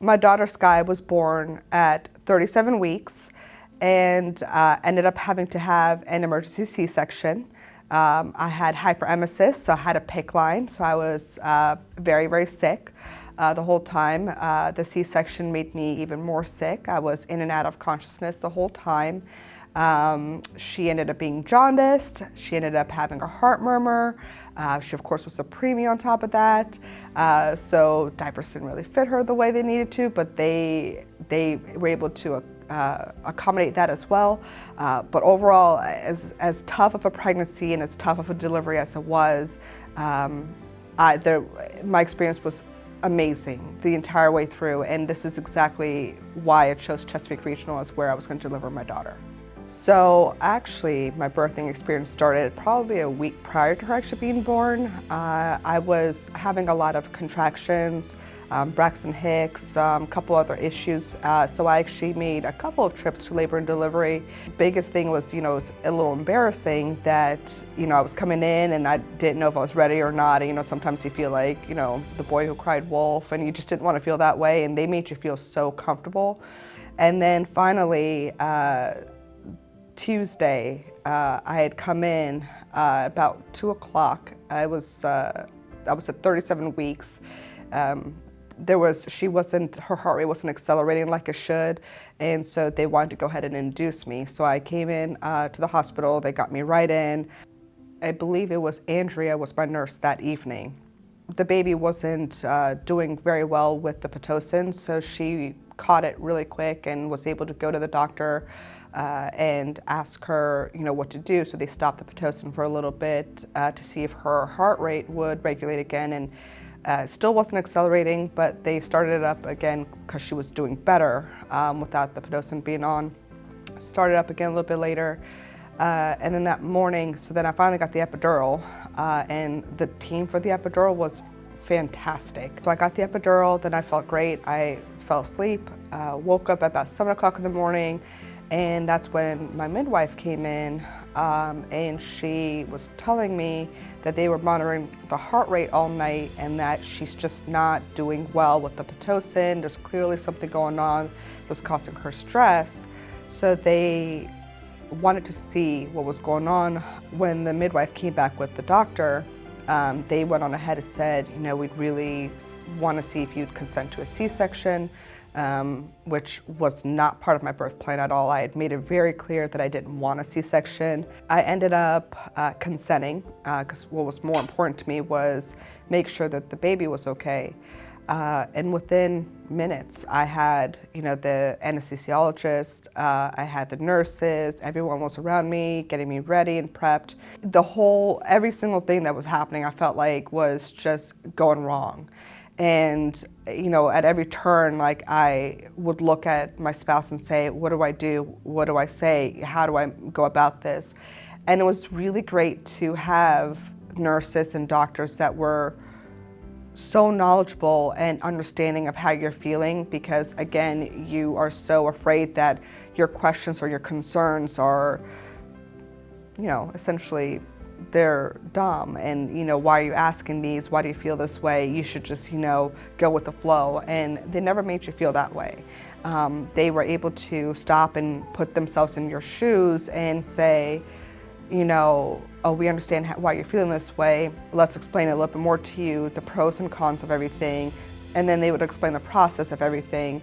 my daughter Sky was born at 37 weeks and ended up having to have an emergency C-section. I had hyperemesis, so I had a PICC line, so I was very, very sick the whole time. The C-section made me even more sick. I was in and out of consciousness the whole time. She ended up being jaundiced. She ended up having a heart murmur. She, of course, was a preemie on top of that. So diapers didn't really fit her the way they needed to, but they were able to accommodate that as well. But overall, as tough of a pregnancy and as tough of a delivery as it was, my experience was amazing the entire way through. And this is exactly why I chose Chesapeake Regional as where I was going to deliver my daughter. So actually, my birthing experience started probably a week prior to her actually being born. I was having a lot of contractions, Braxton Hicks, a couple other issues. So I actually made a couple of trips to labor and delivery. Biggest thing was, it was a little embarrassing that, I was coming in and I didn't know if I was ready or not. Sometimes you feel like, the boy who cried wolf, and you just didn't want to feel that way, and they made you feel so comfortable. And then finally, Tuesday, I had come in about 2 o'clock. I was at 37 weeks. Her heart rate wasn't accelerating like it should, and so they wanted to go ahead and induce me. So I came in to the hospital. They got me right in. I believe it was Andrea was my nurse that evening. The baby wasn't doing very well with the Pitocin, so she caught it really quick and was able to go to the doctor and ask her, what to do. So they stopped the Pitocin for a little bit to see if her heart rate would regulate again, and still wasn't accelerating, but they started it up again because she was doing better without the Pitocin being on. Started up again a little bit later, and then that morning, so then I finally got the epidural, and the team for the epidural was fantastic. So I got the epidural, then I felt great. I fell asleep, woke up at about 7 o'clock in the morning, and that's when my midwife came in, and she was telling me that they were monitoring the heart rate all night and that she's just not doing well with the Pitocin. There's clearly something going on that's causing her stress. So they wanted to see what was going on. When the midwife came back with the doctor, they went on ahead and said, we'd really want to see if you'd consent to a C-section. Which was not part of my birth plan at all. I had made it very clear that I didn't want a C-section. I ended up consenting because what was more important to me was make sure that the baby was okay. And within minutes, I had, the anesthesiologist, I had the nurses, everyone was around me, getting me ready and prepped. Every single thing that was happening, I felt like was just going wrong. And, at every turn, I would look at my spouse and say, what do I do? What do I say? How do I go about this? And it was really great to have nurses and doctors that were so knowledgeable and understanding of how you're feeling, because again, you are so afraid that your questions or your concerns are, essentially they're dumb, and why are you asking these? Why do you feel this way? You should just go with the flow. And they never made you feel that way. They were able to stop and put themselves in your shoes and say, oh, we understand why you're feeling this way. Let's explain a little bit more to you, the pros and cons of everything. And then they would explain the process of everything.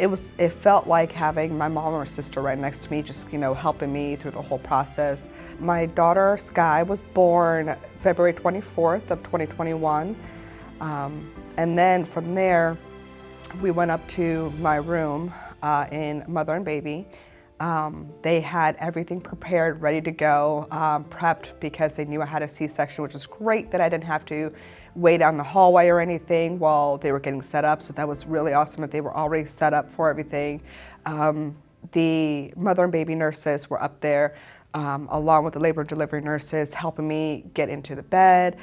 It felt like having my mom or sister right next to me, just, helping me through the whole process. My daughter, Sky, was born February 24th of 2021. And then from there, we went up to my room in Mother and Baby. They had everything prepared, ready to go, prepped because they knew I had a C-section, which is great that I didn't have to wait down the hallway or anything while they were getting set up. So that was really awesome that they were already set up for everything. The mother and baby nurses were up there along with the labor and delivery nurses, helping me get into the bed,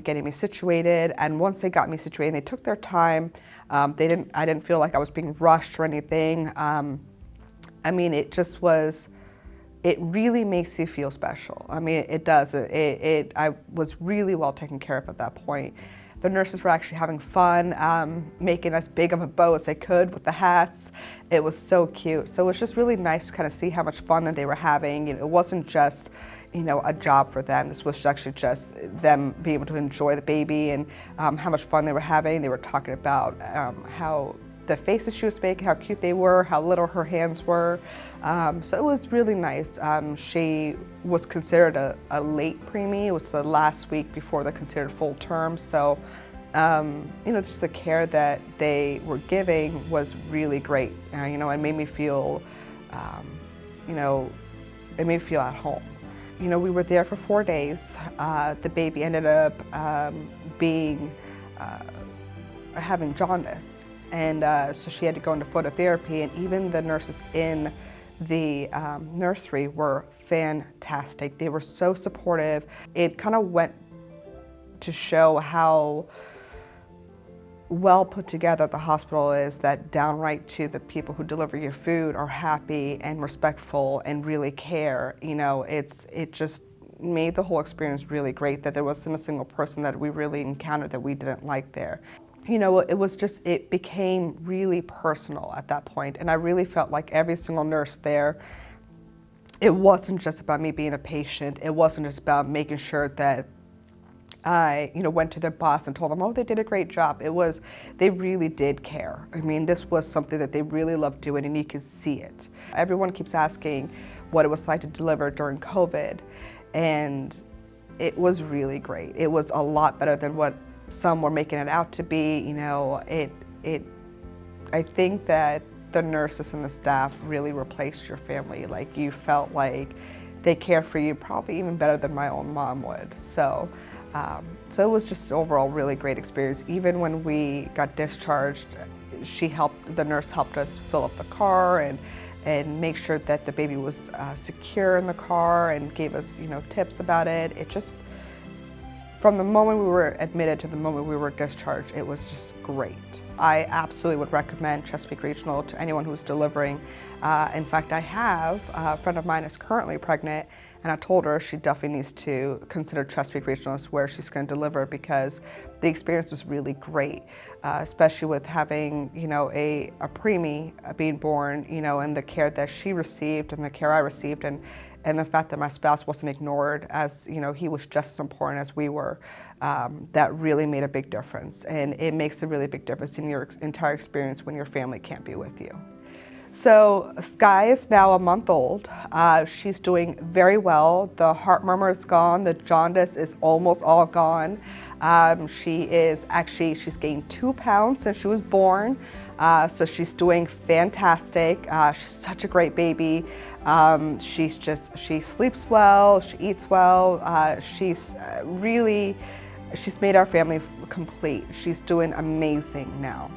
getting me situated. And once they got me situated, they took their time. I didn't feel like I was being rushed or anything. It really makes you feel special. It does. I was really well taken care of at that point. The nurses were actually having fun, making as big of a bow as they could with the hats. It was so cute. So it was just really nice to kind of see how much fun that they were having. It wasn't just, a job for them. This was actually just them being able to enjoy the baby and how much fun they were having. They were talking about how the faces she was making, how cute they were, how little her hands were. So it was really nice. She was considered a late preemie. It was the last week before they're considered full term. So, just the care that they were giving was really great. It made me feel, it made me feel at home. We were there for 4 days. The baby ended up having jaundice. And so she had to go into phototherapy, and even the nurses in the nursery were fantastic. They were so supportive. It kind of went to show how well put together the hospital is, that downright to the people who deliver your food are happy and respectful and really care. It just made the whole experience really great, that there wasn't a single person that we really encountered that we didn't like there. It became really personal at that point, and I really felt like every single nurse there, it wasn't just about me being a patient. It wasn't just about making sure that I, went to their boss and told them, oh, they did a great job. They really did care. This was something that they really loved doing, and you could see it. Everyone keeps asking what it was like to deliver during COVID, and it was really great. It was a lot better than what some were making it out to be. I think that the nurses and the staff really replaced your family. Like, you felt like they care for you probably even better than my own mom would. So it was just an overall really great experience. Even when we got discharged, the nurse helped us fill up the car and make sure that the baby was secure in the car, and gave us, tips about it. From the moment we were admitted to the moment we were discharged, it was just great. I absolutely would recommend Chesapeake Regional to anyone who's delivering. In fact, I have a friend of mine is currently pregnant, and I told her she definitely needs to consider Chesapeake Regional as where she's going to deliver, because the experience was really great, especially with having, a preemie being born, and the care that she received and the care I received, and the fact that my spouse wasn't ignored, as he was just as important as we were. That really made a big difference, and it makes a really big difference in your entire experience when your family can't be with you. So Sky is now a month old. She's doing very well. The heart murmur is gone. The jaundice is almost all gone. She's gained 2 pounds since she was born. So she's doing fantastic. She's such a great baby. She sleeps well, she eats well. She's made our family complete. She's doing amazing now.